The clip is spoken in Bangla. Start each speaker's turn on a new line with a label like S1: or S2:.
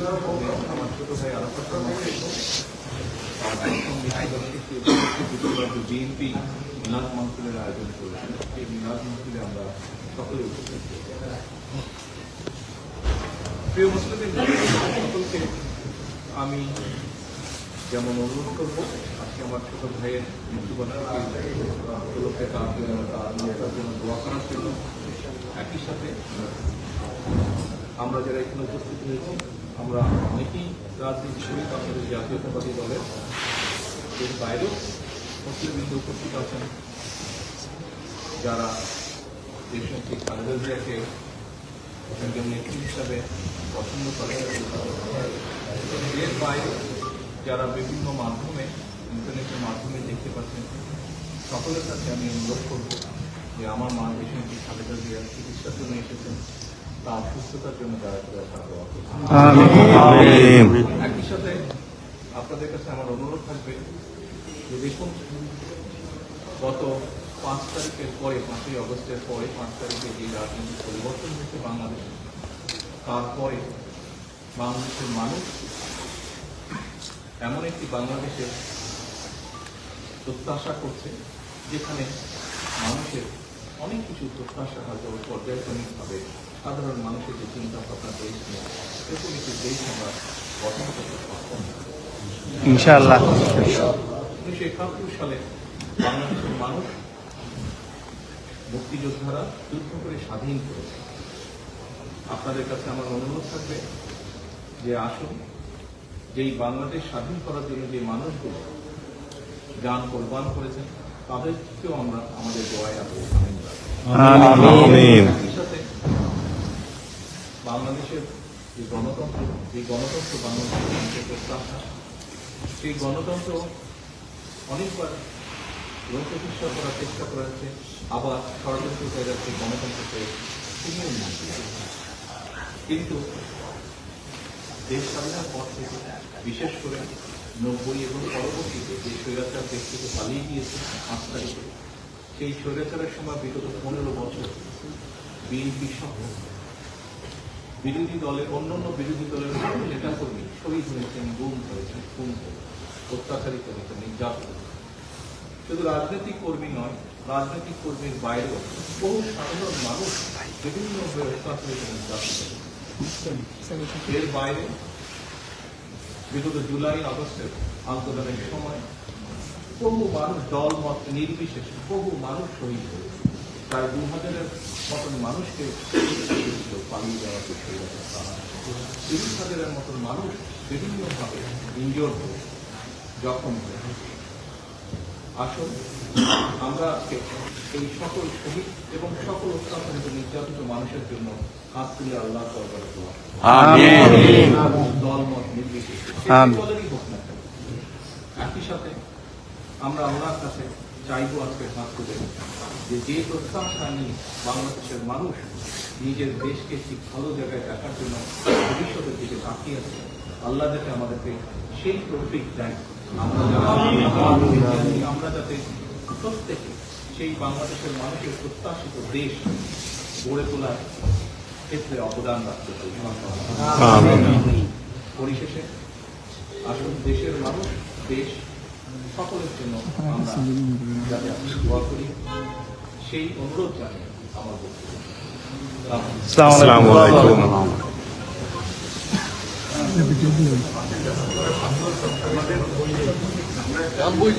S1: আমার ছোট ভাই আরাফাত বিএনপি মিলাদ মাহফিলের আয়োজন করেছেন। এই মিলাদ মাহফিলে আমরা সকলে উপস্থিত। প্রিয় মুসলিম সকলকে আমি যেমন অনুরোধ করবো, আজকে আমার ছোট ভাইয়ের মৃত্যুবার্ষিকী তার জন্য দোয়া করার জন্য, একই সাথে আমরা যারা এখানে উপস্থিত হয়েছি আমরা অনেকেই রাজনীতি শরীর আপনাদের জাতীয়তাবাদী দলের এর বাইরেও মুসলিমবৃন্দ উপস্থিত আছেন, যারা দেশনেত্রী খালেদা জিয়াকে একজন নেত্রী হিসাবে পছন্দ করেন। এর বাইরে যারা বিভিন্ন মাধ্যমে ইন্টারনেটের মাধ্যমে দেখতে পাচ্ছেন, সকলের কাছে আমি অনুরোধ করব যে আমার মা দেশনেত্রী খালেদা জিয়ার চিকিৎসার জন্য এসেছেন, তার সুস্থতার জন্য যারা দেওয়া করছেন। একই সাথে আপনাদের কাছে আমার অনুরোধ থাকবে যে দেখুন, গত 5 তারিখের পরে, 5ই আগস্টের পরে 5 তারিখে যে রাজনৈতিক পরিবর্তন হয়েছে বাংলাদেশে, তারপরে বাংলাদেশের মানুষ এমন একটি বাংলাদেশের প্রত্যাশা করছে যেখানে মানুষের অনেক কিছু প্রত্যাশা হয়তো পর্যায়ক্রমিকভাবে সাধারণ মানুষের যে চিন্তা ভাবনা দেশ নিয়ে এরকম একটি দেশ আমরা গঠন করতে পারতাম ইনশাআল্লাহ। 1971 সালে বাংলাদেশের মানুষ মুক্তিযোদ্ধারা যুদ্ধ করে স্বাধীন করেছে। আপনাদের কাছে আমার অনুরোধ থাকবে যে আসুন, যেই বাংলাদেশ স্বাধীন করার জন্য যে মানুষগুলো জান কোরবান করেছেন তাদেরকেও আমরা আমাদের দোয়ায় রাখবো। সাথে বাংলাদেশের যে গণতন্ত্র বাংলাদেশের মানুষের প্রত্যাশা, সেই গণতন্ত্র অনেকবার প্রতিষ্ঠা করার চেষ্টা করা হচ্ছে, আবার ষড়যন্ত্র হয়ে যাচ্ছে গণতন্ত্রকে ছিনিয়ে নিচ্ছে। কিন্তু দেশ স্বাধীনের পর থেকে, বিশেষ করে 90 এবং পরবর্তীতে যে স্বৈরাচার দেশ থেকে পালিয়ে গিয়েছে 5 তারিখে, সেই স্বৈরাচারের সময় বিগত 15 বছর বিএনপি সহ বিরোধী দলের অন্যান্য বিরোধী দলের নেতাকর্মী শহীদ হয়েছেন, গুম হয়েছেন, খুন হয়েছেন, অত্যাচারিত হয়েছেন, নির্যাতন। শুধু রাজনৈতিক কর্মী নয়, রাজনৈতিক কর্মীর বাইরেও বহু সাধারণ মানুষ বিভিন্নভাবে অত্যাচারিত, নির্যাতিত। এর বাইরে বিগত জুলাই আগস্টের আন্দোলনের সময় বহু মানুষ, দল মত নির্বিশেষে বহু মানুষ শহীদ হয়েছে। প্রায় 2000-এর মতন মানুষকে পালিয়ে যাওয়ার চেষ্টা করেছে। 30,000-এর মতন মানুষ বিভিন্নভাবে ইনজোর্ড হয়েছে, জখম হয়েছে। আসুন আমরা এই সকল শহীদ এবং সকল অত্যাচারিত নির্যাতিত মানুষের জন্য হাত তুলে আল্লাহ দরবারে দোয়া, দলমত নির্বিশেষে দলেরই হোক না কেন। একই সাথে আমরা আল্লাহর কাছে চাইবো আজকে হাত তুলে যে প্রত্যাশা নিয়ে বাংলাদেশের মানুষ নিজের দেশকে ঠিক ভালো জায়গায় দেখার জন্য ভবিষ্যতের দিকে তাকিয়ে আছে, আল্লাহ যাতে আমাদেরকে সেই তৌফিক দেন, আমরা যাতে প্রত্যেকে সেই বাংলাদেশের মানুষের প্রত্যাশিত দেশ গড়ে তোলার ক্ষেত্রে অবদান রাখতে পারি। পরিশেষে আসুন, দেশের মানুষ, দেশ সকলের জন্য আমরা যাতে দোয়া করি, সেই অনুরোধ জানিয়ে আমার বক্তব্য। আসসালামু আলাইকুম। আমাদের